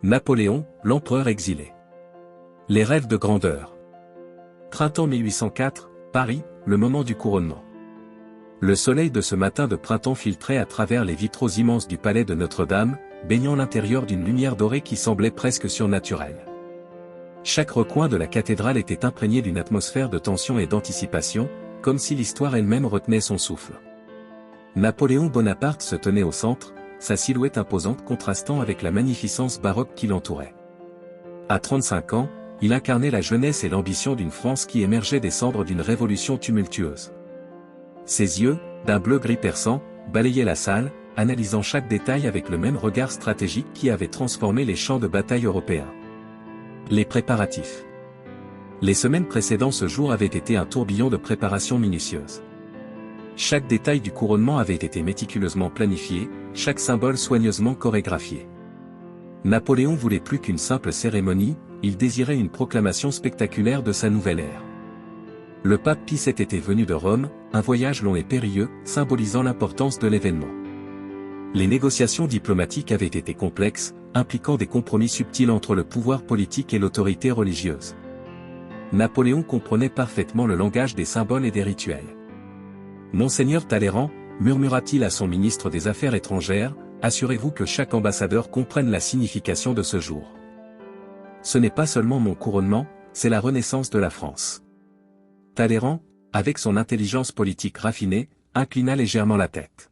Napoléon, l'empereur exilé. Les rêves de grandeur. Printemps 1804, Paris, le moment du couronnement. Le soleil de ce matin de printemps filtrait à travers les vitraux immenses du palais de Notre-Dame, baignant l'intérieur d'une lumière dorée qui semblait presque surnaturelle. Chaque recoin de la cathédrale était imprégné d'une atmosphère de tension et d'anticipation, comme si l'histoire elle-même retenait son souffle. Napoléon Bonaparte se tenait au centre, sa silhouette imposante contrastant avec la magnificence baroque qui l'entourait. À 35 ans, il incarnait la jeunesse et l'ambition d'une France qui émergeait des cendres d'une révolution tumultueuse. Ses yeux, d'un bleu-gris perçant, balayaient la salle, analysant chaque détail avec le même regard stratégique qui avait transformé les champs de bataille européens. Les préparatifs. Les semaines précédant ce jour avaient été un tourbillon de préparation minutieuse. Chaque détail du couronnement avait été méticuleusement planifié, chaque symbole soigneusement chorégraphié. Napoléon voulait plus qu'une simple cérémonie, il désirait une proclamation spectaculaire de sa nouvelle ère. Le pape Pie VII était venu de Rome, un voyage long et périlleux, symbolisant l'importance de l'événement. Les négociations diplomatiques avaient été complexes, impliquant des compromis subtils entre le pouvoir politique et l'autorité religieuse. Napoléon comprenait parfaitement le langage des symboles et des rituels. « Monseigneur Talleyrand, murmura-t-il à son ministre des Affaires étrangères, assurez-vous que chaque ambassadeur comprenne la signification de ce jour. Ce n'est pas seulement mon couronnement, c'est la renaissance de la France. » Talleyrand, avec son intelligence politique raffinée, inclina légèrement la tête.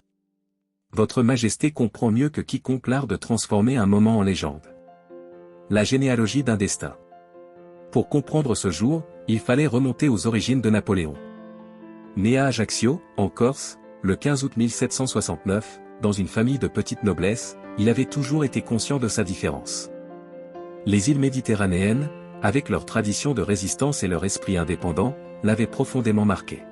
« Votre Majesté comprend mieux que quiconque l'art de transformer un moment en légende. La généalogie d'un destin. Pour comprendre ce jour, il fallait remonter aux origines de Napoléon. Né à Ajaccio, en Corse, le 15 août 1769, dans une famille de petite noblesse, il avait toujours été conscient de sa différence. Les îles méditerranéennes, avec leur tradition de résistance et leur esprit indépendant, l'avaient profondément marqué.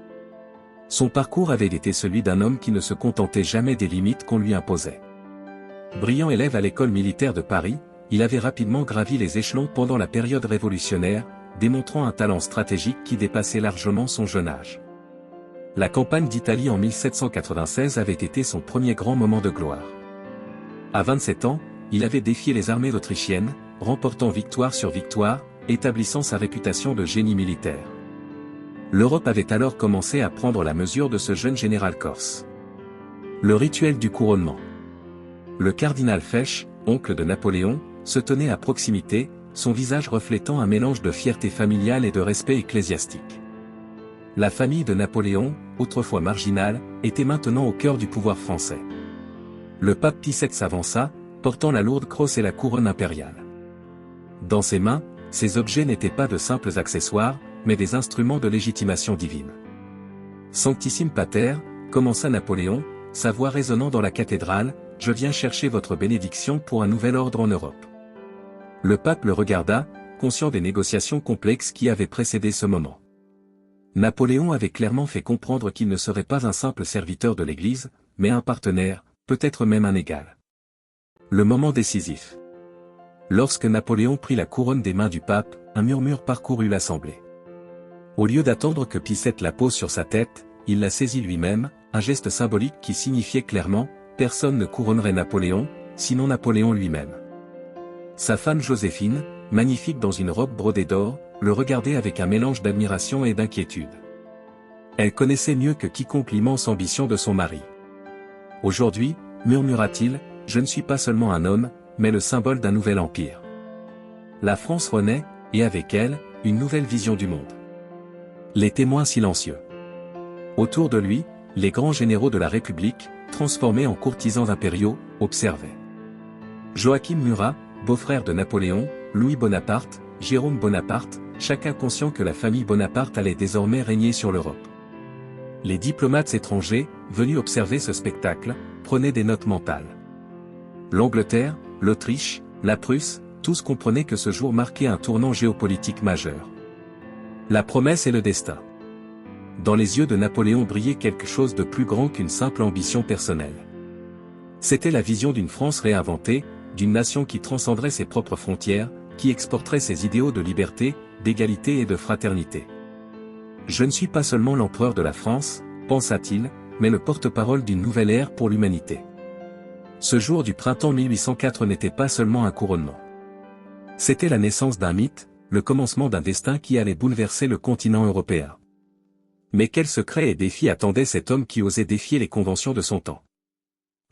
Son parcours avait été celui d'un homme qui ne se contentait jamais des limites qu'on lui imposait. Brillant élève à l'école militaire de Paris, il avait rapidement gravi les échelons pendant la période révolutionnaire, démontrant un talent stratégique qui dépassait largement son jeune âge. La campagne d'Italie en 1796 avait été son premier grand moment de gloire. À 27 ans, il avait défié les armées autrichiennes, remportant victoire sur victoire, établissant sa réputation de génie militaire. L'Europe avait alors commencé à prendre la mesure de ce jeune général corse. Le rituel du couronnement. Le cardinal Fesch, oncle de Napoléon, se tenait à proximité, son visage reflétant un mélange de fierté familiale et de respect ecclésiastique. La famille de Napoléon, autrefois marginale, était maintenant au cœur du pouvoir français. Le pape Pie VII s'avança, portant la lourde crosse et la couronne impériale. Dans ses mains, ces objets n'étaient pas de simples accessoires, mais des instruments de légitimation divine. « Sanctissime Pater », commença Napoléon, sa voix résonnant dans la cathédrale, « je viens chercher votre bénédiction pour un nouvel ordre en Europe. » Le pape le regarda, conscient des négociations complexes qui avaient précédé ce moment. Napoléon avait clairement fait comprendre qu'il ne serait pas un simple serviteur de l'Église, mais un partenaire, peut-être même un égal. Le moment décisif. Lorsque Napoléon prit la couronne des mains du pape, un murmure parcourut l'assemblée. Au lieu d'attendre que Pie VII la pose sur sa tête, il la saisit lui-même, un geste symbolique qui signifiait clairement « personne ne couronnerait Napoléon, sinon Napoléon lui-même ». Sa femme Joséphine, magnifique dans une robe brodée d'or, le regardait avec un mélange d'admiration et d'inquiétude. Elle connaissait mieux que quiconque l'immense ambition de son mari. « Aujourd'hui, murmura-t-il, je ne suis pas seulement un homme, mais le symbole d'un nouvel empire. La France renaît, et avec elle, une nouvelle vision du monde. » Les témoins silencieux. Autour de lui, les grands généraux de la République, transformés en courtisans impériaux, observaient. Joachim Murat, beau-frère de Napoléon, Louis Bonaparte, Jérôme Bonaparte, chacun conscient que la famille Bonaparte allait désormais régner sur l'Europe. Les diplomates étrangers, venus observer ce spectacle, prenaient des notes mentales. L'Angleterre, l'Autriche, la Prusse, tous comprenaient que ce jour marquait un tournant géopolitique majeur. La promesse et le destin. Dans les yeux de Napoléon brillait quelque chose de plus grand qu'une simple ambition personnelle. C'était la vision d'une France réinventée, d'une nation qui transcenderait ses propres frontières, qui exporterait ses idéaux de liberté, d'égalité et de fraternité. « Je ne suis pas seulement l'empereur de la France, pensa-t-il, mais le porte-parole d'une nouvelle ère pour l'humanité. » Ce jour du printemps 1804 n'était pas seulement un couronnement. C'était la naissance d'un mythe, le commencement d'un destin qui allait bouleverser le continent européen. Mais quels secrets et défis attendait cet homme qui osait défier les conventions de son temps?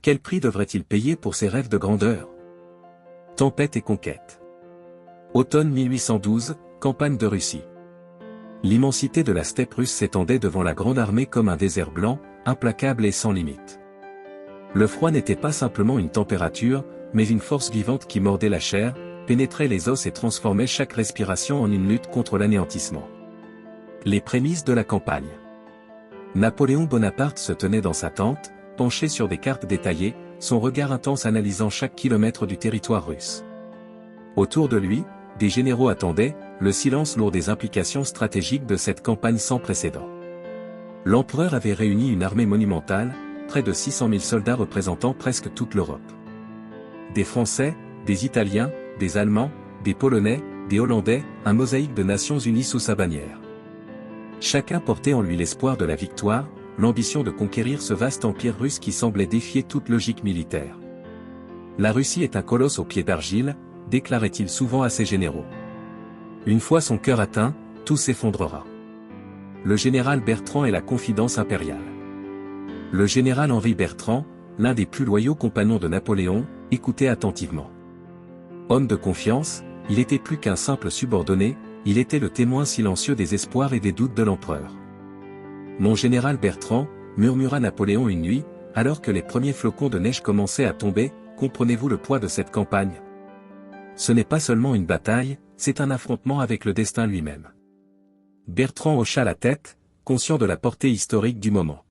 Quel prix devrait-il payer pour ses rêves de grandeur? Tempête et conquête. Automne 1812, campagne de Russie. L'immensité de la steppe russe s'étendait devant la grande armée comme un désert blanc, implacable et sans limite. Le froid n'était pas simplement une température, mais une force vivante qui mordait la chair, pénétrait les os et transformait chaque respiration en une lutte contre l'anéantissement. Les prémices de la campagne. Napoléon Bonaparte se tenait dans sa tente, penché sur des cartes détaillées, son regard intense analysant chaque kilomètre du territoire russe. Autour de lui, des généraux attendaient, le silence lourd des implications stratégiques de cette campagne sans précédent. L'empereur avait réuni une armée monumentale, près de 600 000 soldats représentant presque toute l'Europe. Des Français, des Italiens, des Allemands, des Polonais, des Hollandais, un mosaïque de nations unies sous sa bannière. Chacun portait en lui l'espoir de la victoire, l'ambition de conquérir ce vaste empire russe qui semblait défier toute logique militaire. La Russie est un colosse aux pieds d'argile, déclarait-il souvent à ses généraux. Une fois son cœur atteint, tout s'effondrera. Le général Bertrand est la confidence impériale. Le général Henri Bertrand, l'un des plus loyaux compagnons de Napoléon, écoutait attentivement. Homme de confiance, il était plus qu'un simple subordonné, il était le témoin silencieux des espoirs et des doutes de l'empereur. Mon général Bertrand, murmura Napoléon une nuit, alors que les premiers flocons de neige commençaient à tomber, comprenez-vous le poids de cette campagne? Ce n'est pas seulement une bataille, c'est un affrontement avec le destin lui-même. Bertrand hocha la tête, conscient de la portée historique du moment.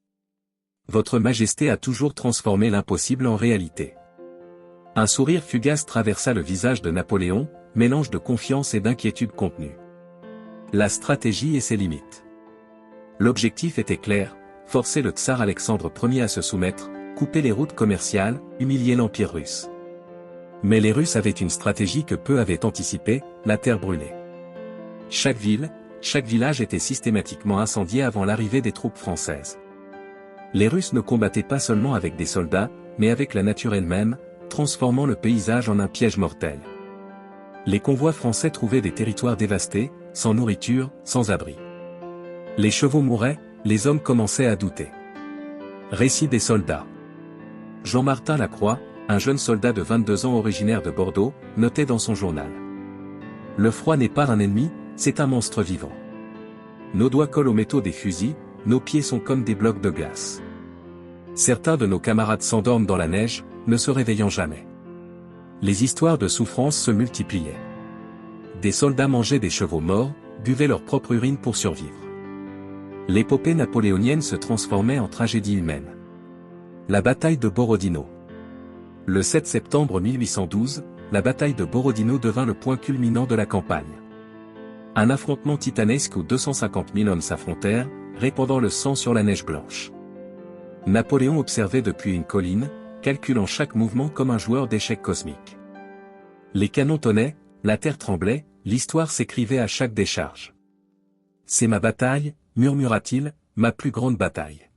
Votre Majesté a toujours transformé l'impossible en réalité. Un sourire fugace traversa le visage de Napoléon, mélange de confiance et d'inquiétude contenue. La stratégie et ses limites. L'objectif était clair, forcer le tsar Alexandre Ier à se soumettre, couper les routes commerciales, humilier l'Empire russe. Mais les Russes avaient une stratégie que peu avaient anticipée, la terre brûlée. Chaque ville, chaque village était systématiquement incendié avant l'arrivée des troupes françaises. Les Russes ne combattaient pas seulement avec des soldats, mais avec la nature elle-même, transformant le paysage en un piège mortel. Les convois français trouvaient des territoires dévastés, sans nourriture, sans abri. Les chevaux mouraient, les hommes commençaient à douter. Récit des soldats. Jean-Martin Lacroix, un jeune soldat de 22 ans originaire de Bordeaux, notait dans son journal. Le froid n'est pas un ennemi, c'est un monstre vivant. Nos doigts collent aux métaux des fusils, nos pieds sont comme des blocs de glace. Certains de nos camarades s'endorment dans la neige, ne se réveillant jamais. Les histoires de souffrance se multipliaient. Des soldats mangeaient des chevaux morts, buvaient leur propre urine pour survivre. L'épopée napoléonienne se transformait en tragédie humaine. La bataille de Borodino. Le 7 septembre 1812, la bataille de Borodino devint le point culminant de la campagne. Un affrontement titanesque où 250 000 hommes s'affrontèrent, répandant le sang sur la neige blanche. Napoléon observait depuis une colline, calculant chaque mouvement comme un joueur d'échecs cosmique. Les canons tonnaient, la terre tremblait, l'histoire s'écrivait à chaque décharge. C'est ma bataille, murmura-t-il, ma plus grande bataille.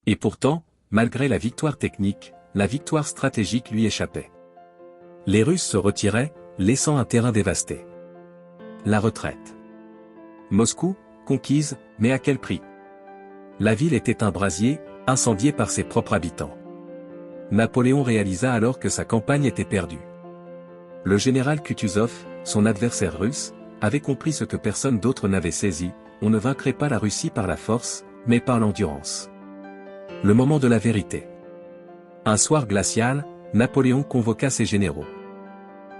Et pourtant, malgré la victoire technique, la victoire stratégique lui échappait. Les Russes se retiraient, laissant un terrain dévasté. La retraite. Moscou, conquise, mais à quel prix? La ville était un brasier, incendié par ses propres habitants. Napoléon réalisa alors que sa campagne était perdue. Le général Kutuzov, son adversaire russe, avait compris ce que personne d'autre n'avait saisi, on ne vaincrait pas la Russie par la force, mais par l'endurance. Le moment de la vérité. Un soir glacial, Napoléon convoqua ses généraux.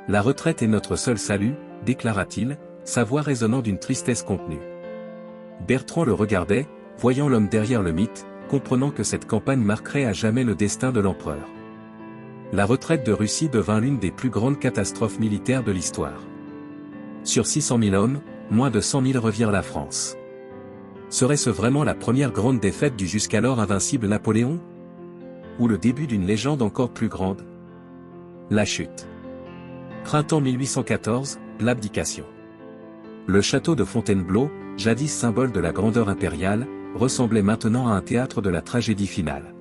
La retraite est notre seul salut, déclara-t-il, sa voix résonnant d'une tristesse contenue. Bertrand le regardait, voyant l'homme derrière le mythe, comprenant que cette campagne marquerait à jamais le destin de l'empereur. La retraite de Russie devint l'une des plus grandes catastrophes militaires de l'histoire. Sur 600 000 hommes, moins de 100 000 revirent la France. Serait-ce vraiment la première grande défaite du jusqu'alors invincible Napoléon? Ou le début d'une légende encore plus grande? La chute. Printemps 1814, l'abdication. Le château de Fontainebleau, jadis symbole de la grandeur impériale, ressemblait maintenant à un théâtre de la tragédie finale.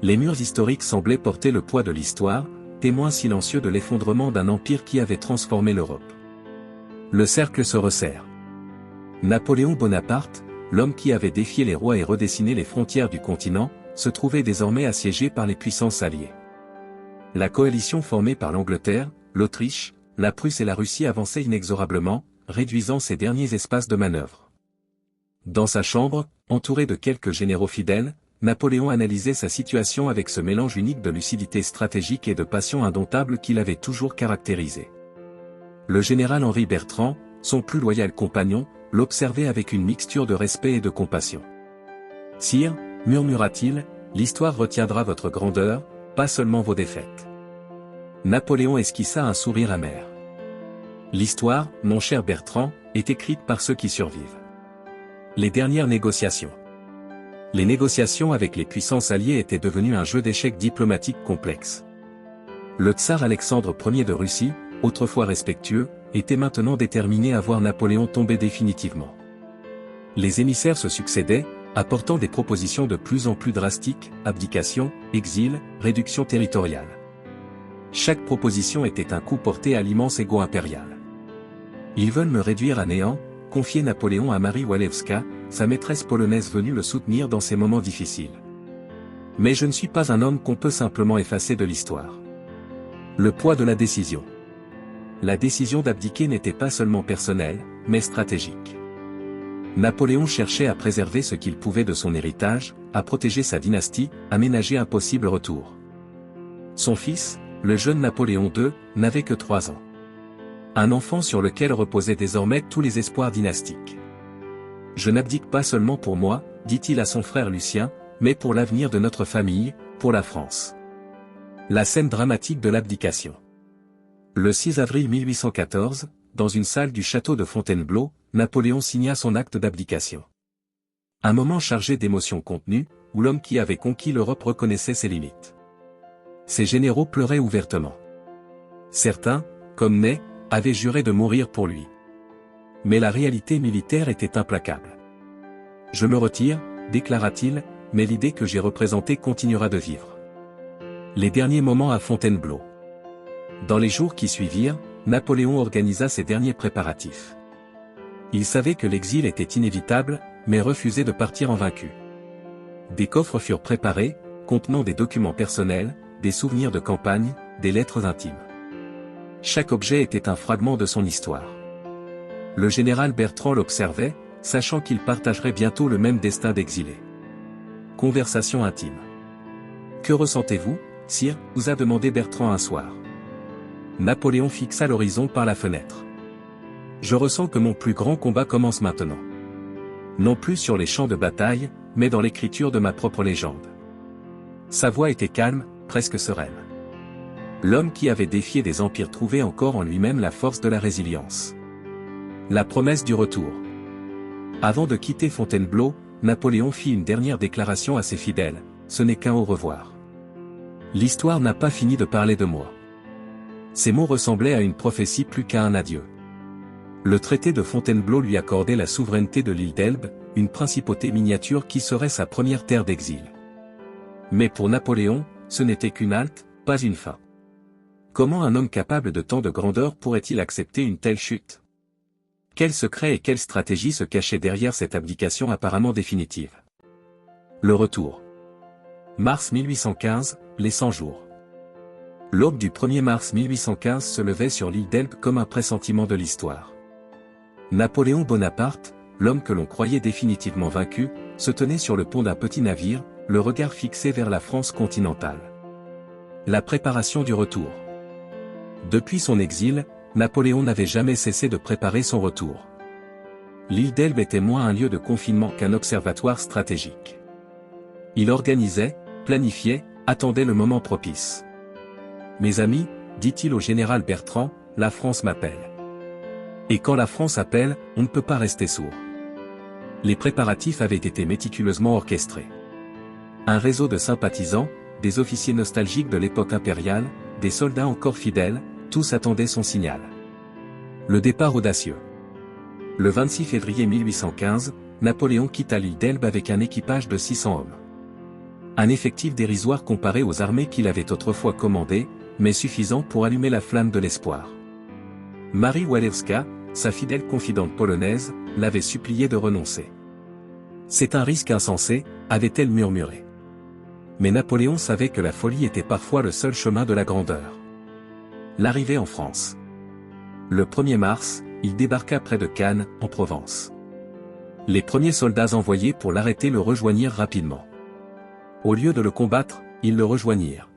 Les murs historiques semblaient porter le poids de l'histoire, témoin silencieux de l'effondrement d'un empire qui avait transformé l'Europe. Le cercle se resserre. Napoléon Bonaparte, l'homme qui avait défié les rois et redessiné les frontières du continent, se trouvait désormais assiégé par les puissances alliées. La coalition formée par l'Angleterre, l'Autriche, la Prusse et la Russie avançait inexorablement, réduisant ses derniers espaces de manœuvre. Dans sa chambre, entouré de quelques généraux fidèles, Napoléon analysait sa situation avec ce mélange unique de lucidité stratégique et de passion indomptable qui l'avait toujours caractérisé. Le général Henri Bertrand, son plus loyal compagnon, l'observait avec une mixture de respect et de compassion. « Sire, murmura-t-il, l'histoire retiendra votre grandeur, pas seulement vos défaites. » Napoléon esquissa un sourire amer. « L'histoire, mon cher Bertrand, est écrite par ceux qui survivent. » Les dernières négociations. Les négociations avec les puissances alliées étaient devenues un jeu d'échecs diplomatique complexe. Le tsar Alexandre Ier de Russie, autrefois respectueux, était maintenant déterminé à voir Napoléon tomber définitivement. Les émissaires se succédaient, apportant des propositions de plus en plus drastiques, abdication, exil, réduction territoriale. Chaque proposition était un coup porté à l'immense ego impérial. « Ils veulent me réduire à néant », confiait Napoléon à Marie Walewska, sa maîtresse polonaise venue le soutenir dans ces moments difficiles. « Mais je ne suis pas un homme qu'on peut simplement effacer de l'histoire. » Le poids de la décision. La décision d'abdiquer n'était pas seulement personnelle, mais stratégique. Napoléon cherchait à préserver ce qu'il pouvait de son héritage, à protéger sa dynastie, à ménager un possible retour. Son fils, le jeune Napoléon II, n'avait que 3 ans. Un enfant sur lequel reposaient désormais tous les espoirs dynastiques. « Je n'abdique pas seulement pour moi, dit-il à son frère Lucien, mais pour l'avenir de notre famille, pour la France. » La scène dramatique de l'abdication. Le 6 avril 1814, dans une salle du château de Fontainebleau, Napoléon signa son acte d'abdication. Un moment chargé d'émotions contenues, où l'homme qui avait conquis l'Europe reconnaissait ses limites. Ses généraux pleuraient ouvertement. Certains, comme Ney, avaient juré de mourir pour lui. Mais la réalité militaire était implacable. « Je me retire, déclara-t-il, mais l'idée que j'ai représentée continuera de vivre. » Les derniers moments à Fontainebleau. Dans les jours qui suivirent, Napoléon organisa ses derniers préparatifs. Il savait que l'exil était inévitable, mais refusait de partir en vaincu. Des coffres furent préparés, contenant des documents personnels, des souvenirs de campagne, des lettres intimes. Chaque objet était un fragment de son histoire. Le général Bertrand l'observait, sachant qu'il partagerait bientôt le même destin d'exilé. Conversation intime. « Que ressentez-vous, sire ?» vous a demandé Bertrand un soir. Napoléon fixa l'horizon par la fenêtre. « Je ressens que mon plus grand combat commence maintenant. Non plus sur les champs de bataille, mais dans l'écriture de ma propre légende. » Sa voix était calme, presque sereine. L'homme qui avait défié des empires trouvait encore en lui-même la force de la résilience. La promesse du retour. Avant de quitter Fontainebleau, Napoléon fit une dernière déclaration à ses fidèles, « Ce n'est qu'un au revoir. L'histoire n'a pas fini de parler de moi. » Ces mots ressemblaient à une prophétie plus qu'à un adieu. Le traité de Fontainebleau lui accordait la souveraineté de l'île d'Elbe, une principauté miniature qui serait sa première terre d'exil. Mais pour Napoléon, ce n'était qu'une halte, pas une fin. Comment un homme capable de tant de grandeur pourrait-il accepter une telle chute? Quel secret et quelle stratégie se cachait derrière cette abdication apparemment définitive? Le retour. Mars 1815, les 100 jours. L'aube du 1er mars 1815 se levait sur l'île d'Elbe comme un pressentiment de l'histoire. Napoléon Bonaparte, l'homme que l'on croyait définitivement vaincu, se tenait sur le pont d'un petit navire, le regard fixé vers la France continentale. La préparation du retour. Depuis son exil, Napoléon n'avait jamais cessé de préparer son retour. L'île d'Elbe était moins un lieu de confinement qu'un observatoire stratégique. Il organisait, planifiait, attendait le moment propice. « Mes amis, dit-il au général Bertrand, la France m'appelle. Et quand la France appelle, on ne peut pas rester sourd. » Les préparatifs avaient été méticuleusement orchestrés. Un réseau de sympathisants, des officiers nostalgiques de l'époque impériale, des soldats encore fidèles, tous attendaient son signal. Le départ audacieux. Le 26 février 1815, Napoléon quitta l'île d'Elbe avec un équipage de 600 hommes. Un effectif dérisoire comparé aux armées qu'il avait autrefois commandées, mais suffisant pour allumer la flamme de l'espoir. Marie Walewska, sa fidèle confidente polonaise, l'avait supplié de renoncer. C'est un risque insensé, avait-elle murmuré. Mais Napoléon savait que la folie était parfois le seul chemin de la grandeur. L'arrivée en France. Le 1er mars, il débarqua près de Cannes, en Provence. Les premiers soldats envoyés pour l'arrêter le rejoignirent rapidement. Au lieu de le combattre, ils le rejoignirent.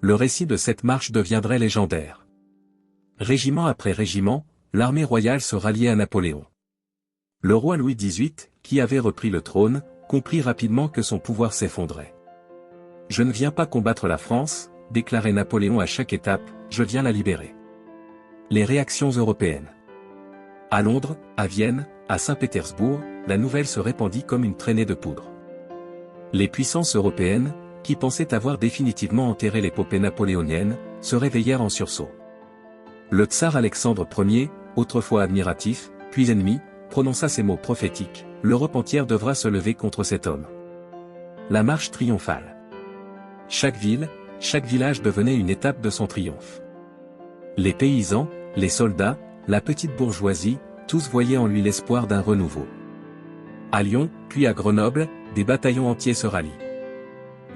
Le récit de cette marche deviendrait légendaire. Régiment après régiment, l'armée royale se ralliait à Napoléon. Le roi Louis XVIII, qui avait repris le trône, comprit rapidement que son pouvoir s'effondrait. « Je ne viens pas combattre la France », déclarait Napoléon à chaque étape, « je viens la libérer. » Les réactions européennes. À Londres, à Vienne, à Saint-Pétersbourg, la nouvelle se répandit comme une traînée de poudre. Les puissances européennes, qui pensaient avoir définitivement enterré l'épopée napoléonienne, se réveillèrent en sursaut. Le tsar Alexandre Ier, autrefois admiratif, puis ennemi, prononça ces mots prophétiques, « L'Europe entière devra se lever contre cet homme. » La marche triomphale. Chaque ville, chaque village devenait une étape de son triomphe. Les paysans, les soldats, la petite bourgeoisie, tous voyaient en lui l'espoir d'un renouveau. À Lyon, puis à Grenoble, des bataillons entiers se rallient.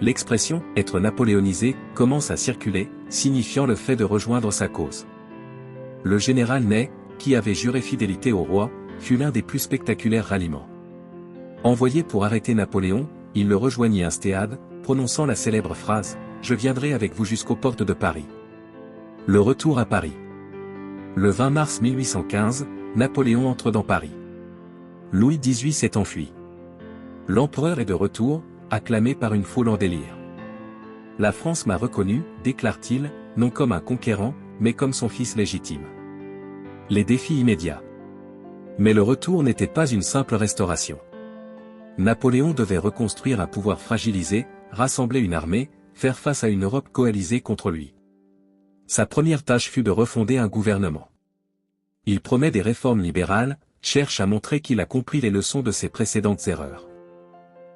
L'expression « être napoléonisé » commence à circuler, signifiant le fait de rejoindre sa cause. Le général Ney, qui avait juré fidélité au roi, fut l'un des plus spectaculaires ralliements. Envoyé pour arrêter Napoléon, il le rejoignit à Stéade, prononçant la célèbre phrase « Je viendrai avec vous jusqu'aux portes de Paris ». Le retour à Paris. Le 20 mars 1815, Napoléon entre dans Paris. Louis XVIII s'est enfui. L'empereur est de retour, acclamé par une foule en délire. La France m'a reconnu, déclare-t-il, non comme un conquérant, mais comme son fils légitime. Les défis immédiats. Mais le retour n'était pas une simple restauration. Napoléon devait reconstruire un pouvoir fragilisé, rassembler une armée, faire face à une Europe coalisée contre lui. Sa première tâche fut de refonder un gouvernement. Il promet des réformes libérales, cherche à montrer qu'il a compris les leçons de ses précédentes erreurs.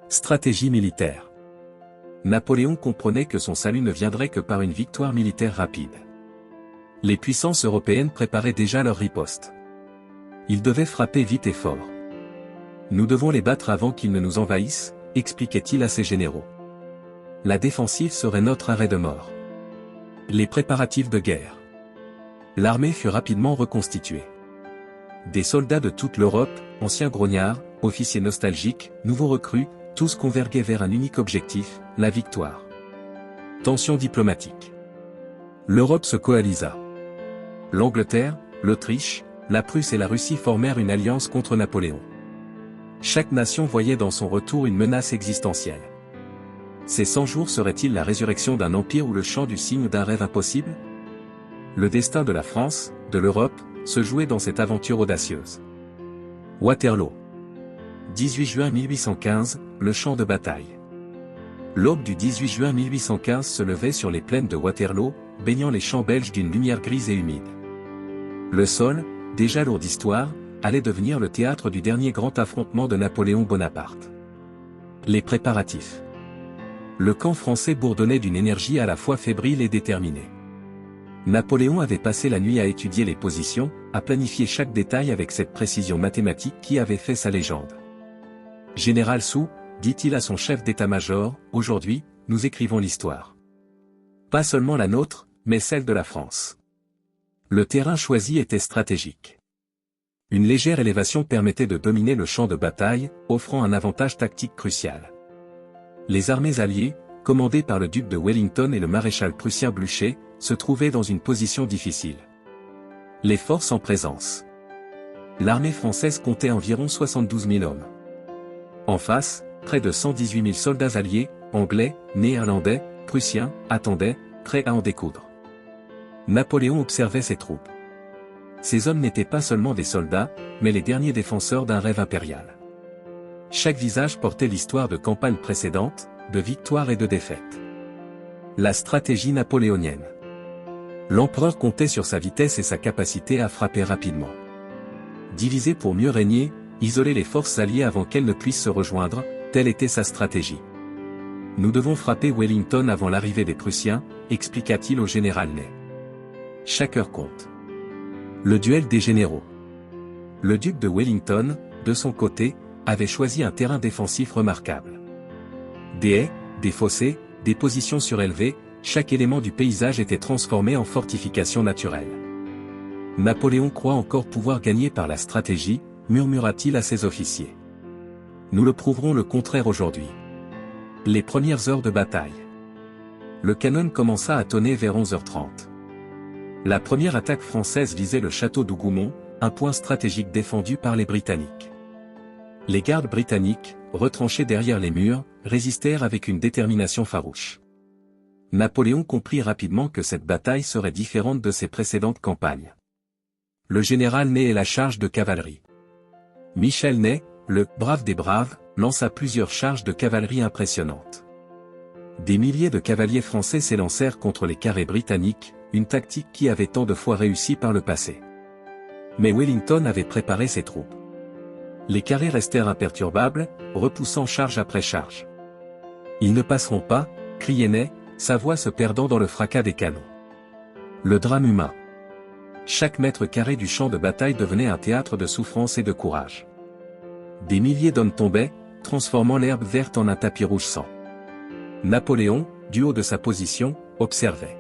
Stratégie militaire. Napoléon comprenait que son salut ne viendrait que par une victoire militaire rapide. Les puissances européennes préparaient déjà leur riposte. Ils devaient frapper vite et fort. Nous devons les battre avant qu'ils ne nous envahissent, expliquait-il à ses généraux. La défensive serait notre arrêt de mort. Les préparatifs de guerre. L'armée fut rapidement reconstituée. Des soldats de toute l'Europe, anciens grognards, officiers nostalgiques, nouveaux recrues, tous converguaient vers un unique objectif, la victoire. Tension diplomatique. L'Europe se coalisa. L'Angleterre, l'Autriche, la Prusse et la Russie formèrent une alliance contre Napoléon. Chaque nation voyait dans son retour une menace existentielle. Ces 100 jours seraient-ils la résurrection d'un empire ou le chant du cygne d'un rêve impossible? Le destin de la France, de l'Europe, se jouait dans cette aventure audacieuse. Waterloo. 18 juin 1815, le champ de bataille. L'aube du 18 juin 1815 se levait sur les plaines de Waterloo, baignant les champs belges d'une lumière grise et humide. Le sol, déjà lourd d'histoire, allait devenir le théâtre du dernier grand affrontement de Napoléon Bonaparte. Les préparatifs. Le camp français bourdonnait d'une énergie à la fois fébrile et déterminée. Napoléon avait passé la nuit à étudier les positions, à planifier chaque détail avec cette précision mathématique qui avait fait sa légende. « Général Soult, dit-il à son chef d'état-major, aujourd'hui, nous écrivons l'histoire. Pas seulement la nôtre, mais celle de la France. » Le terrain choisi était stratégique. Une légère élévation permettait de dominer le champ de bataille, offrant un avantage tactique crucial. Les armées alliées, commandées par le duc de Wellington et le maréchal prussien Blücher, se trouvaient dans une position difficile. Les forces en présence. L'armée française comptait environ 72 000 hommes. En face, près de 118 000 soldats alliés, anglais, néerlandais, prussiens, attendaient, prêts à en découdre. Napoléon observait ses troupes. Ces hommes n'étaient pas seulement des soldats, mais les derniers défenseurs d'un rêve impérial. Chaque visage portait l'histoire de campagnes précédentes, de victoires et de défaites. La stratégie napoléonienne. L'empereur comptait sur sa vitesse et sa capacité à frapper rapidement. Diviser pour mieux régner, isoler les forces alliées avant qu'elles ne puissent se rejoindre, telle était sa stratégie. Nous devons frapper Wellington avant l'arrivée des Prussiens, expliqua-t-il au général Ney. Chaque heure compte. Le duel des généraux. Le duc de Wellington, de son côté, avait choisi un terrain défensif remarquable. Des haies, des fossés, des positions surélevées, chaque élément du paysage était transformé en fortification naturelle. Napoléon croit encore pouvoir gagner par la stratégie, murmura-t-il à ses officiers. Nous le prouverons le contraire aujourd'hui. Les premières heures de bataille. Le canon commença à tonner vers 11h30. La première attaque française visait le château d'Hougoumont, un point stratégique défendu par les Britanniques. Les gardes britanniques, retranchés derrière les murs, résistèrent avec une détermination farouche. Napoléon comprit rapidement que cette bataille serait différente de ses précédentes campagnes. Le général Ney et la charge de cavalerie. Michel Ney, le « brave des braves », lança plusieurs charges de cavalerie impressionnantes. Des milliers de cavaliers français s'élancèrent contre les carrés britanniques, une tactique qui avait tant de fois réussi par le passé. Mais Wellington avait préparé ses troupes. Les carrés restèrent imperturbables, repoussant charge après charge. Ils ne passeront pas, criait Ney, sa voix se perdant dans le fracas des canons. Le drame humain. Chaque mètre carré du champ de bataille devenait un théâtre de souffrance et de courage. Des milliers d'hommes tombaient, transformant l'herbe verte en un tapis rouge sang. Napoléon, du haut de sa position, observait.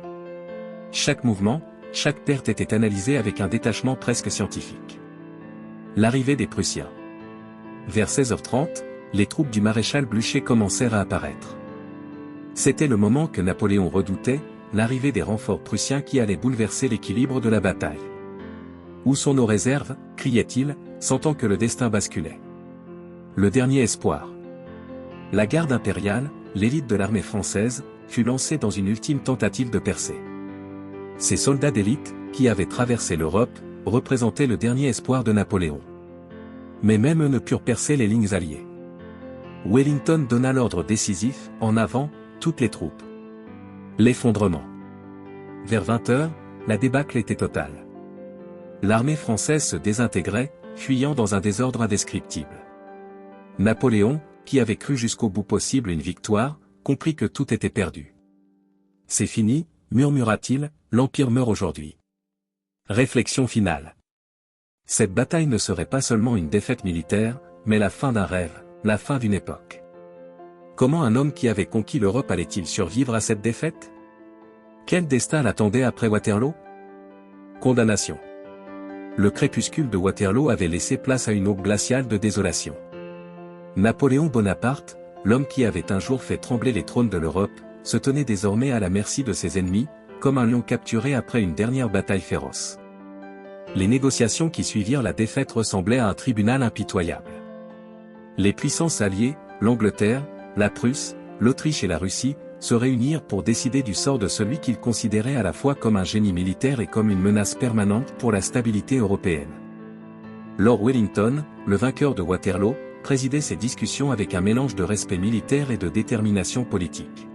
Chaque mouvement, chaque perte était analysée avec un détachement presque scientifique. L'arrivée des Prussiens. Vers 16h30, les troupes du maréchal Blücher commencèrent à apparaître. C'était le moment que Napoléon redoutait, l'arrivée des renforts prussiens qui allaient bouleverser l'équilibre de la bataille. « Où sont nos réserves » criait-il, sentant que le destin basculait. Le dernier espoir. La garde impériale, l'élite de l'armée française, fut lancée dans une ultime tentative de percer. Ces soldats d'élite, qui avaient traversé l'Europe, représentaient le dernier espoir de Napoléon. Mais même eux ne purent percer les lignes alliées. Wellington donna l'ordre décisif, en avant, toutes les troupes. L'effondrement. Vers 20h, la débâcle était totale. L'armée française se désintégrait, fuyant dans un désordre indescriptible. Napoléon, qui avait cru jusqu'au bout possible une victoire, comprit que tout était perdu. « C'est fini », murmura-t-il, « l'Empire meurt aujourd'hui. » Réflexion finale. Cette bataille ne serait pas seulement une défaite militaire, mais la fin d'un rêve, la fin d'une époque. Comment un homme qui avait conquis l'Europe allait-il survivre à cette défaite? Quel destin l'attendait après Waterloo? Condamnation. Le crépuscule de Waterloo avait laissé place à une aube glaciale de désolation. Napoléon Bonaparte, l'homme qui avait un jour fait trembler les trônes de l'Europe, se tenait désormais à la merci de ses ennemis, comme un lion capturé après une dernière bataille féroce. Les négociations qui suivirent la défaite ressemblaient à un tribunal impitoyable. Les puissances alliées, l'Angleterre, la Prusse, l'Autriche et la Russie, se réunirent pour décider du sort de celui qu'ils considéraient à la fois comme un génie militaire et comme une menace permanente pour la stabilité européenne. Lord Wellington, le vainqueur de Waterloo, présidait ces discussions avec un mélange de respect militaire et de détermination politique.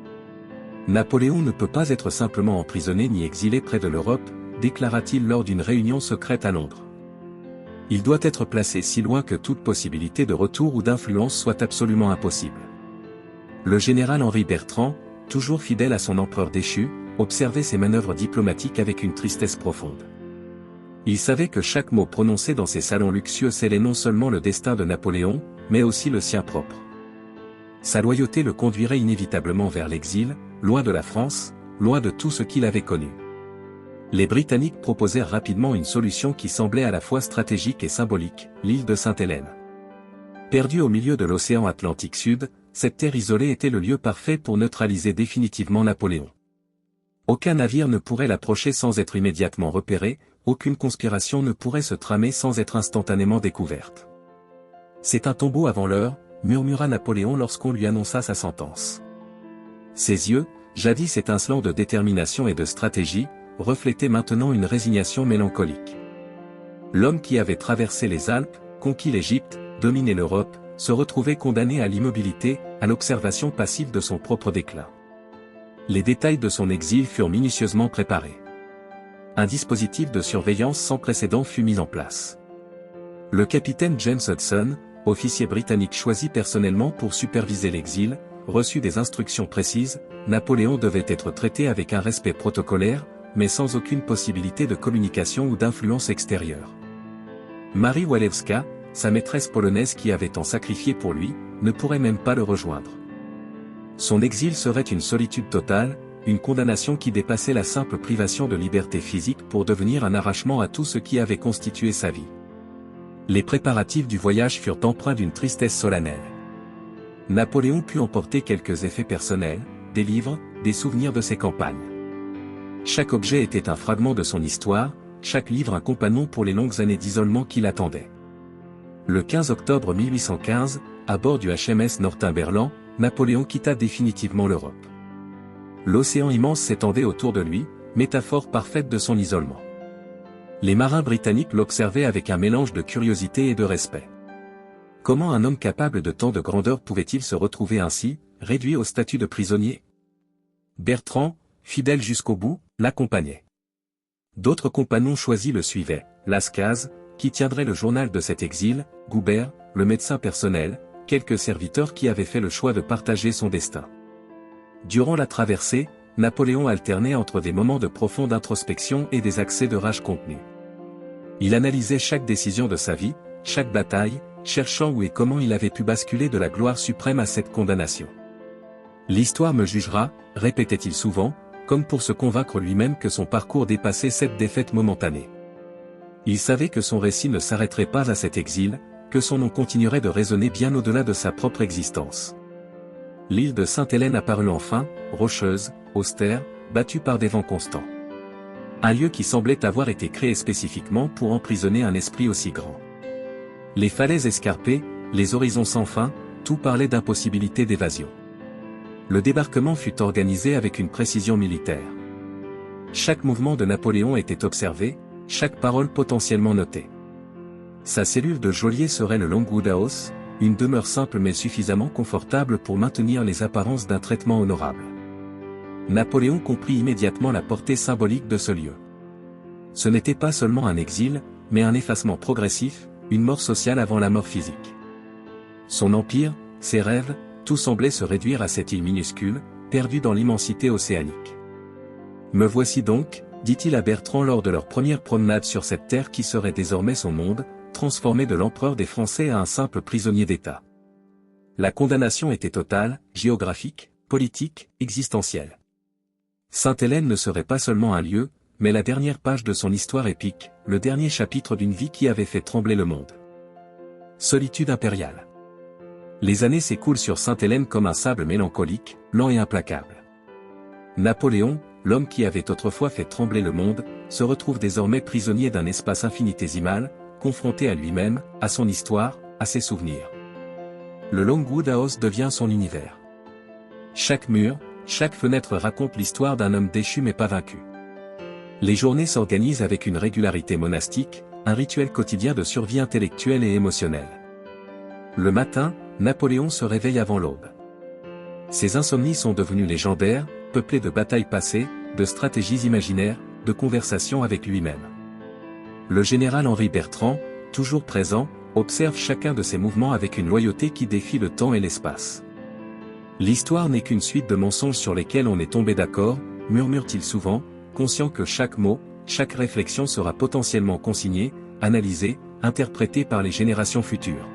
Napoléon ne peut pas être simplement emprisonné ni exilé près de l'Europe, déclara-t-il lors d'une réunion secrète à Londres. Il doit être placé si loin que toute possibilité de retour ou d'influence soit absolument impossible. Le général Henri Bertrand, toujours fidèle à son empereur déchu, observait ses manœuvres diplomatiques avec une tristesse profonde. Il savait que chaque mot prononcé dans ces salons luxueux scellait non seulement le destin de Napoléon, mais aussi le sien propre. Sa loyauté le conduirait inévitablement vers l'exil, loin de la France, loin de tout ce qu'il avait connu. Les Britanniques proposèrent rapidement une solution qui semblait à la fois stratégique et symbolique, l'île de Sainte-Hélène. Perdue au milieu de l'océan Atlantique Sud, cette terre isolée était le lieu parfait pour neutraliser définitivement Napoléon. Aucun navire ne pourrait l'approcher sans être immédiatement repéré, aucune conspiration ne pourrait se tramer sans être instantanément découverte. C'est un tombeau avant l'heure, murmura Napoléon lorsqu'on lui annonça sa sentence. Ses yeux, jadis étincelants de détermination et de stratégie, reflétaient maintenant une résignation mélancolique. L'homme qui avait traversé les Alpes, conquis l'Égypte, dominé l'Europe, se retrouvait condamné à l'immobilité, à l'observation passive de son propre déclin. Les détails de son exil furent minutieusement préparés. Un dispositif de surveillance sans précédent fut mis en place. Le capitaine James Hudson, officier britannique choisi personnellement pour superviser l'exil, reçu des instructions précises, Napoléon devait être traité avec un respect protocolaire, mais sans aucune possibilité de communication ou d'influence extérieure. Marie Walewska, sa maîtresse polonaise qui avait tant sacrifié pour lui, ne pourrait même pas le rejoindre. Son exil serait une solitude totale, une condamnation qui dépassait la simple privation de liberté physique pour devenir un arrachement à tout ce qui avait constitué sa vie. Les préparatifs du voyage furent empreints d'une tristesse solennelle. Napoléon put emporter quelques effets personnels, des livres, des souvenirs de ses campagnes. Chaque objet était un fragment de son histoire, chaque livre un compagnon pour les longues années d'isolement qui l'attendaient. Le 15 octobre 1815, à bord du HMS Northumberland, Napoléon quitta définitivement l'Europe. L'océan immense s'étendait autour de lui, métaphore parfaite de son isolement. Les marins britanniques l'observaient avec un mélange de curiosité et de respect. Comment un homme capable de tant de grandeur pouvait-il se retrouver ainsi, réduit au statut de prisonnier? Bertrand, fidèle jusqu'au bout, l'accompagnait. D'autres compagnons choisis le suivaient, Lascaz, qui tiendrait le journal de cet exil, Goubert, le médecin personnel, quelques serviteurs qui avaient fait le choix de partager son destin. Durant la traversée, Napoléon alternait entre des moments de profonde introspection et des accès de rage contenue. Il analysait chaque décision de sa vie, chaque bataille, cherchant où et comment il avait pu basculer de la gloire suprême à cette condamnation. L'histoire me jugera, répétait-il souvent, comme pour se convaincre lui-même que son parcours dépassait cette défaite momentanée. Il savait que son récit ne s'arrêterait pas à cet exil, que son nom continuerait de résonner bien au-delà de sa propre existence. L'île de Sainte-Hélène apparut enfin, rocheuse, austère, battue par des vents constants. Un lieu qui semblait avoir été créé spécifiquement pour emprisonner un esprit aussi grand. Les falaises escarpées, les horizons sans fin, tout parlait d'impossibilité d'évasion. Le débarquement fut organisé avec une précision militaire. Chaque mouvement de Napoléon était observé, chaque parole potentiellement notée. Sa cellule de geôlier serait le Longwood House, une demeure simple mais suffisamment confortable pour maintenir les apparences d'un traitement honorable. Napoléon comprit immédiatement la portée symbolique de ce lieu. Ce n'était pas seulement un exil, mais un effacement progressif, une mort sociale avant la mort physique. Son empire, ses rêves, tout semblait se réduire à cette île minuscule, perdue dans l'immensité océanique. « Me voici donc », dit-il à Bertrand lors de leur première promenade sur cette terre qui serait désormais son monde, transformé de l'empereur des Français à un simple prisonnier d'État. La condamnation était totale, géographique, politique, existentielle. Sainte-Hélène ne serait pas seulement un lieu, mais la dernière page de son histoire épique, le dernier chapitre d'une vie qui avait fait trembler le monde. Solitude impériale. Les années s'écoulent sur Sainte-Hélène comme un sable mélancolique, lent et implacable. Napoléon, l'homme qui avait autrefois fait trembler le monde, se retrouve désormais prisonnier d'un espace infinitésimal, confronté à lui-même, à son histoire, à ses souvenirs. Le Longwood House devient son univers. Chaque mur, chaque fenêtre raconte l'histoire d'un homme déchu mais pas vaincu. Les journées s'organisent avec une régularité monastique, un rituel quotidien de survie intellectuelle et émotionnelle. Le matin, Napoléon se réveille avant l'aube. Ses insomnies sont devenues légendaires, peuplées de batailles passées, de stratégies imaginaires, de conversations avec lui-même. Le général Henri Bertrand, toujours présent, observe chacun de ses mouvements avec une loyauté qui défie le temps et l'espace. L'histoire n'est qu'une suite de mensonges sur lesquels on est tombé d'accord, murmure-t-il souvent, conscient que chaque mot, chaque réflexion sera potentiellement consignée, analysée, interprétée par les générations futures.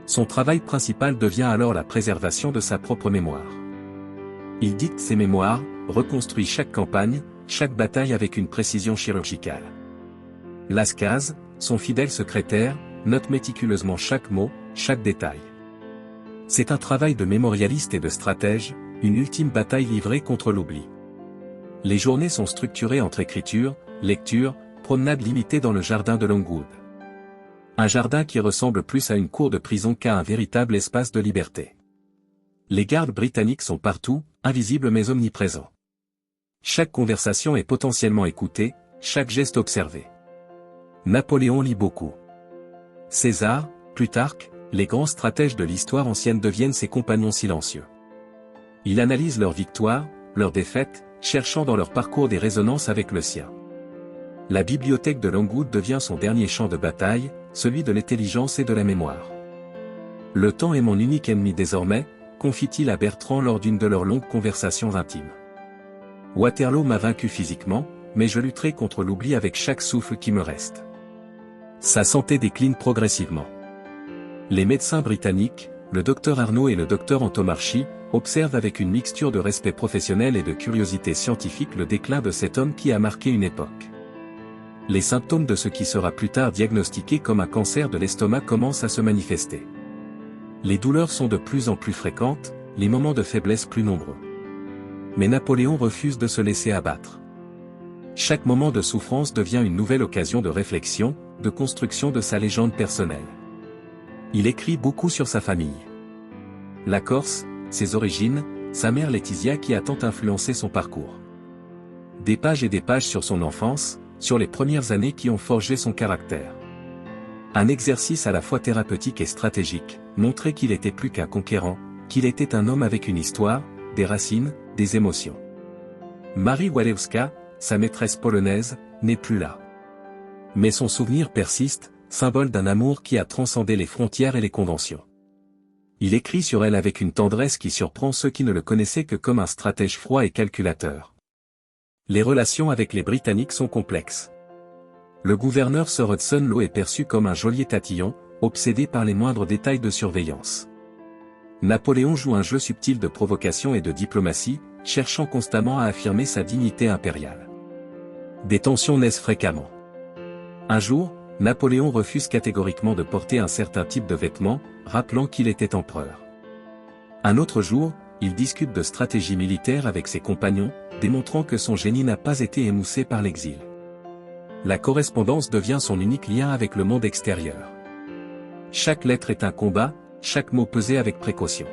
Son travail principal devient alors la préservation de sa propre mémoire. Il dicte ses mémoires, reconstruit chaque campagne, chaque bataille avec une précision chirurgicale. Lascaz, son fidèle secrétaire, note méticuleusement chaque mot, chaque détail. C'est un travail de mémorialiste et de stratège, une ultime bataille livrée contre l'oubli. Les journées sont structurées entre écriture, lecture, promenade limitée dans le jardin de Longwood. Un jardin qui ressemble plus à une cour de prison qu'à un véritable espace de liberté. Les gardes britanniques sont partout, invisibles mais omniprésents. Chaque conversation est potentiellement écoutée, chaque geste observé. Napoléon lit beaucoup. César, Plutarque, les grands stratèges de l'histoire ancienne deviennent ses compagnons silencieux. Il analyse leurs victoires, leurs défaites, cherchant dans leur parcours des résonances avec le sien. La bibliothèque de Longwood devient son dernier champ de bataille, celui de l'intelligence et de la mémoire. Le temps est mon unique ennemi désormais, confie-t-il à Bertrand lors d'une de leurs longues conversations intimes. Waterloo m'a vaincu physiquement, mais je lutterai contre l'oubli avec chaque souffle qui me reste. Sa santé décline progressivement. Les médecins britanniques, le docteur Arnaud et le docteur Antomarchi, observent avec une mixture de respect professionnel et de curiosité scientifique le déclin de cet homme qui a marqué une époque. Les symptômes de ce qui sera plus tard diagnostiqué comme un cancer de l'estomac commencent à se manifester. Les douleurs sont de plus en plus fréquentes, les moments de faiblesse plus nombreux. Mais Napoléon refuse de se laisser abattre. Chaque moment de souffrance devient une nouvelle occasion de réflexion, de construction de sa légende personnelle. Il écrit beaucoup sur sa famille. La Corse, ses origines, sa mère Laetitia qui a tant influencé son parcours. Des pages et des pages sur son enfance, sur les premières années qui ont forgé son caractère. Un exercice à la fois thérapeutique et stratégique, montrer qu'il était plus qu'un conquérant, qu'il était un homme avec une histoire, des racines, des émotions. Marie Walewska, sa maîtresse polonaise, n'est plus là. Mais son souvenir persiste, symbole d'un amour qui a transcendé les frontières et les conventions. Il écrit sur elle avec une tendresse qui surprend ceux qui ne le connaissaient que comme un stratège froid et calculateur. Les relations avec les Britanniques sont complexes. Le gouverneur Sir Hudson Lowe est perçu comme un geôlier tatillon, obsédé par les moindres détails de surveillance. Napoléon joue un jeu subtil de provocation et de diplomatie, cherchant constamment à affirmer sa dignité impériale. Des tensions naissent fréquemment. Un jour, Napoléon refuse catégoriquement de porter un certain type de vêtements, rappelant qu'il était empereur. Un autre jour, il discute de stratégie militaire avec ses compagnons, démontrant que son génie n'a pas été émoussé par l'exil. La correspondance devient son unique lien avec le monde extérieur. Chaque lettre est un combat, chaque mot pesé avec précaution.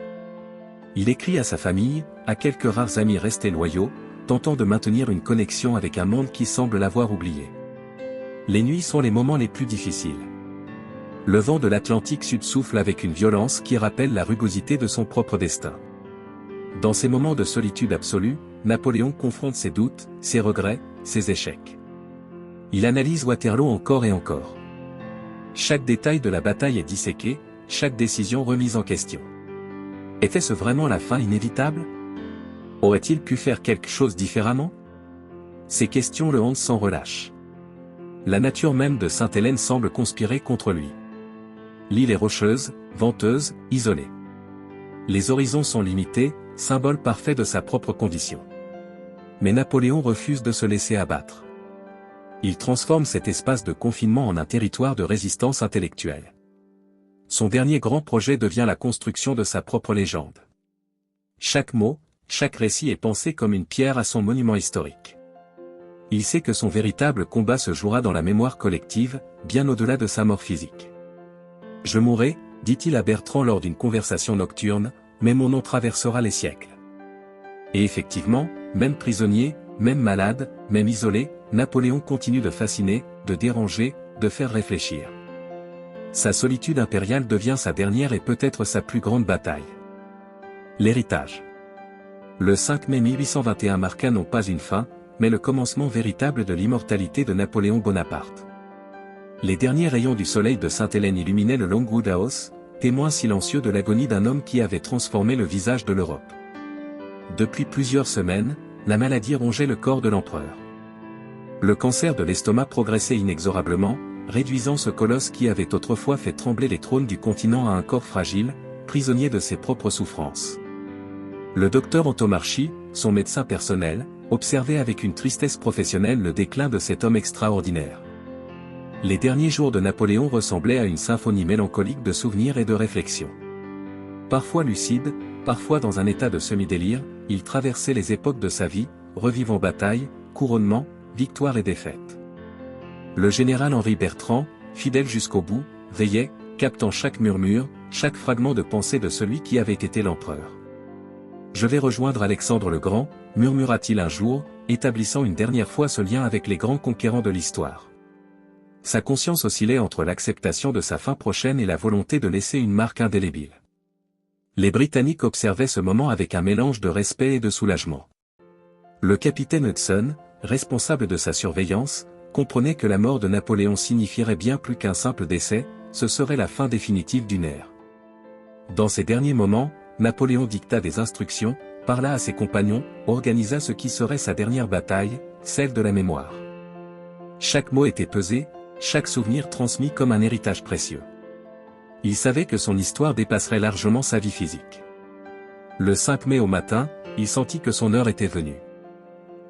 Il écrit à sa famille, à quelques rares amis restés loyaux, tentant de maintenir une connexion avec un monde qui semble l'avoir oublié. Les nuits sont les moments les plus difficiles. Le vent de l'Atlantique Sud souffle avec une violence qui rappelle la rugosité de son propre destin. Dans ces moments de solitude absolue, Napoléon confronte ses doutes, ses regrets, ses échecs. Il analyse Waterloo encore et encore. Chaque détail de la bataille est disséqué, chaque décision remise en question. Était-ce vraiment la fin inévitable? Aurait-il pu faire quelque chose différemment? Ces questions le hantent sans relâche. La nature même de Sainte-Hélène semble conspirer contre lui. L'île est rocheuse, venteuse, isolée. Les horizons sont limités, symbole parfait de sa propre condition. Mais Napoléon refuse de se laisser abattre. Il transforme cet espace de confinement en un territoire de résistance intellectuelle. Son dernier grand projet devient la construction de sa propre légende. Chaque mot, chaque récit est pensé comme une pierre à son monument historique. Il sait que son véritable combat se jouera dans la mémoire collective, bien au-delà de sa mort physique. « Je mourrai », dit-il à Bertrand lors d'une conversation nocturne, « mais mon nom traversera les siècles. » Et effectivement, même prisonnier, même malade, même isolé, Napoléon continue de fasciner, de déranger, de faire réfléchir. Sa solitude impériale devient sa dernière et peut-être sa plus grande bataille. L'héritage. Le 5 mai 1821 marqua non pas une fin, mais le commencement véritable de l'immortalité de Napoléon Bonaparte. Les derniers rayons du soleil de Sainte-Hélène illuminaient le Longwood House, témoin silencieux de l'agonie d'un homme qui avait transformé le visage de l'Europe. Depuis plusieurs semaines, la maladie rongeait le corps de l'empereur. Le cancer de l'estomac progressait inexorablement, réduisant ce colosse qui avait autrefois fait trembler les trônes du continent à un corps fragile, prisonnier de ses propres souffrances. Le docteur Antomarchi, son médecin personnel, observait avec une tristesse professionnelle le déclin de cet homme extraordinaire. Les derniers jours de Napoléon ressemblaient à une symphonie mélancolique de souvenirs et de réflexions. Parfois lucide, parfois dans un état de semi-délire, il traversait les époques de sa vie, revivant bataille, couronnement, victoire et défaite. Le général Henri Bertrand, fidèle jusqu'au bout, veillait, captant chaque murmure, chaque fragment de pensée de celui qui avait été l'empereur. « Je vais rejoindre Alexandre le Grand », murmura-t-il un jour, établissant une dernière fois ce lien avec les grands conquérants de l'histoire. Sa conscience oscillait entre l'acceptation de sa fin prochaine et la volonté de laisser une marque indélébile. Les Britanniques observaient ce moment avec un mélange de respect et de soulagement. Le capitaine Hudson, responsable de sa surveillance, comprenait que la mort de Napoléon signifierait bien plus qu'un simple décès, ce serait la fin définitive d'une ère. Dans ces derniers moments, Napoléon dicta des instructions, parla à ses compagnons, organisa ce qui serait sa dernière bataille, celle de la mémoire. Chaque mot était pesé, chaque souvenir transmis comme un héritage précieux. Il savait que son histoire dépasserait largement sa vie physique. Le 5 mai au matin, il sentit que son heure était venue.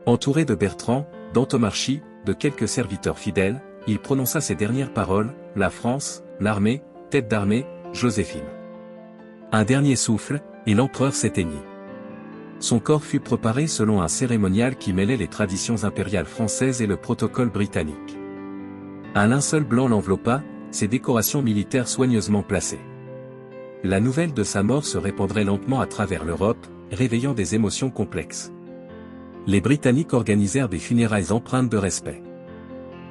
Entouré de Bertrand, d'Antomarchi, de quelques serviteurs fidèles, il prononça ces dernières paroles: la France, l'armée, tête d'armée, Joséphine. Un dernier souffle, et l'empereur s'éteignit. Son corps fut préparé selon un cérémonial qui mêlait les traditions impériales françaises et le protocole britannique. Un linceul blanc l'enveloppa, ses décorations militaires soigneusement placées. La nouvelle de sa mort se répandrait lentement à travers l'Europe, réveillant des émotions complexes. Les Britanniques organisèrent des funérailles empreintes de respect.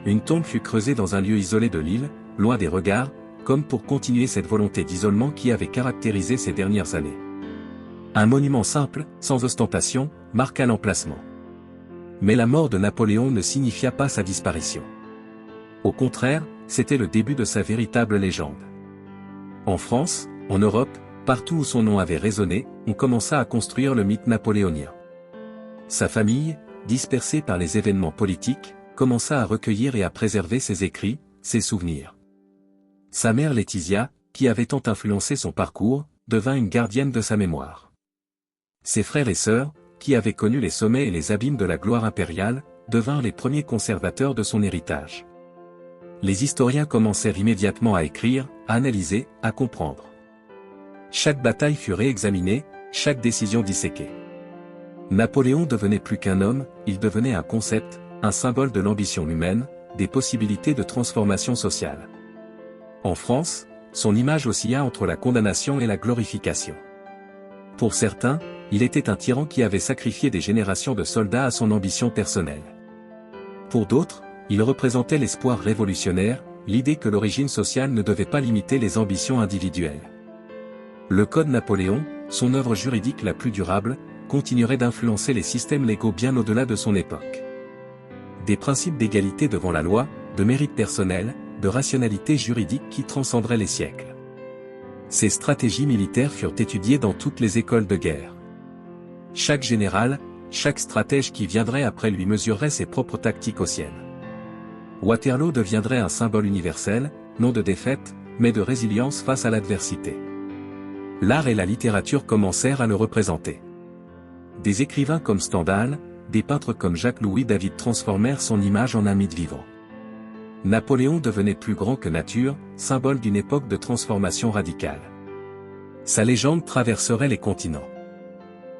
Une tombe fut creusée dans un lieu isolé de l'île, loin des regards, comme pour continuer cette volonté d'isolement qui avait caractérisé ces dernières années. Un monument simple, sans ostentation, marqua l'emplacement. Mais la mort de Napoléon ne signifia pas sa disparition. Au contraire, c'était le début de sa véritable légende. En France, en Europe, partout où son nom avait résonné, on commença à construire le mythe napoléonien. Sa famille, dispersée par les événements politiques, commença à recueillir et à préserver ses écrits, ses souvenirs. Sa mère Laetitia, qui avait tant influencé son parcours, devint une gardienne de sa mémoire. Ses frères et sœurs, qui avaient connu les sommets et les abîmes de la gloire impériale, devinrent les premiers conservateurs de son héritage. Les historiens commencèrent immédiatement à écrire, à analyser, à comprendre. Chaque bataille fut réexaminée, chaque décision disséquée. Napoléon devenait plus qu'un homme, il devenait un concept, un symbole de l'ambition humaine, des possibilités de transformation sociale. En France, son image oscilla entre la condamnation et la glorification. Pour certains, il était un tyran qui avait sacrifié des générations de soldats à son ambition personnelle. Pour d'autres, il représentait l'espoir révolutionnaire, l'idée que l'origine sociale ne devait pas limiter les ambitions individuelles. Le Code Napoléon, son œuvre juridique la plus durable, continuerait d'influencer les systèmes légaux bien au-delà de son époque. Des principes d'égalité devant la loi, de mérite personnel, de rationalité juridique qui transcenderaient les siècles. Ces stratégies militaires furent étudiées dans toutes les écoles de guerre. Chaque général, chaque stratège qui viendrait après lui mesurerait ses propres tactiques aux siennes. Waterloo deviendrait un symbole universel, non de défaite, mais de résilience face à l'adversité. L'art et la littérature commencèrent à le représenter. Des écrivains comme Stendhal, des peintres comme Jacques-Louis David transformèrent son image en un mythe vivant. Napoléon devenait plus grand que nature, symbole d'une époque de transformation radicale. Sa légende traverserait les continents.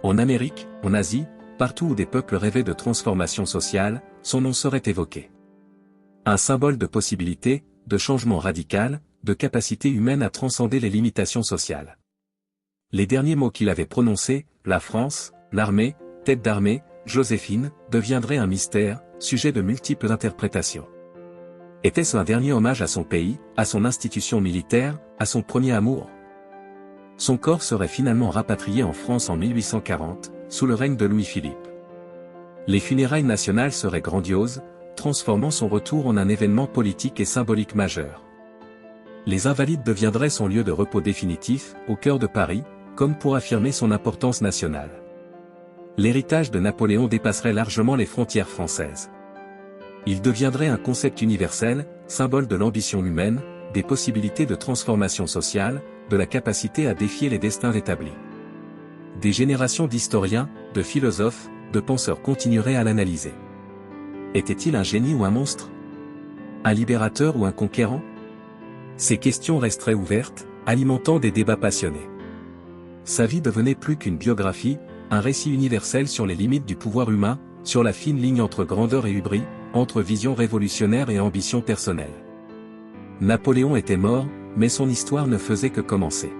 En Amérique, en Asie, partout où des peuples rêvaient de transformation sociale, son nom serait évoqué. Un symbole de possibilité, de changement radical, de capacité humaine à transcender les limitations sociales. Les derniers mots qu'il avait prononcés, la France, l'armée, tête d'armée, Joséphine, deviendraient un mystère, sujet de multiples interprétations. Était-ce un dernier hommage à son pays, à son institution militaire, à son premier amour? Son corps serait finalement rapatrié en France en 1840, sous le règne de Louis-Philippe. Les funérailles nationales seraient grandioses, transformant son retour en un événement politique et symbolique majeur. Les Invalides deviendraient son lieu de repos définitif, au cœur de Paris, comme pour affirmer son importance nationale. L'héritage de Napoléon dépasserait largement les frontières françaises. Il deviendrait un concept universel, symbole de l'ambition humaine, des possibilités de transformation sociale, de la capacité à défier les destins établis. Des générations d'historiens, de philosophes, de penseurs continueraient à l'analyser. Était-il un génie ou un monstre? Un libérateur ou un conquérant? Ces questions resteraient ouvertes, alimentant des débats passionnés. Sa vie devenait plus qu'une biographie, un récit universel sur les limites du pouvoir humain, sur la fine ligne entre grandeur et hubris, entre vision révolutionnaire et ambition personnelle. Napoléon était mort, mais son histoire ne faisait que commencer.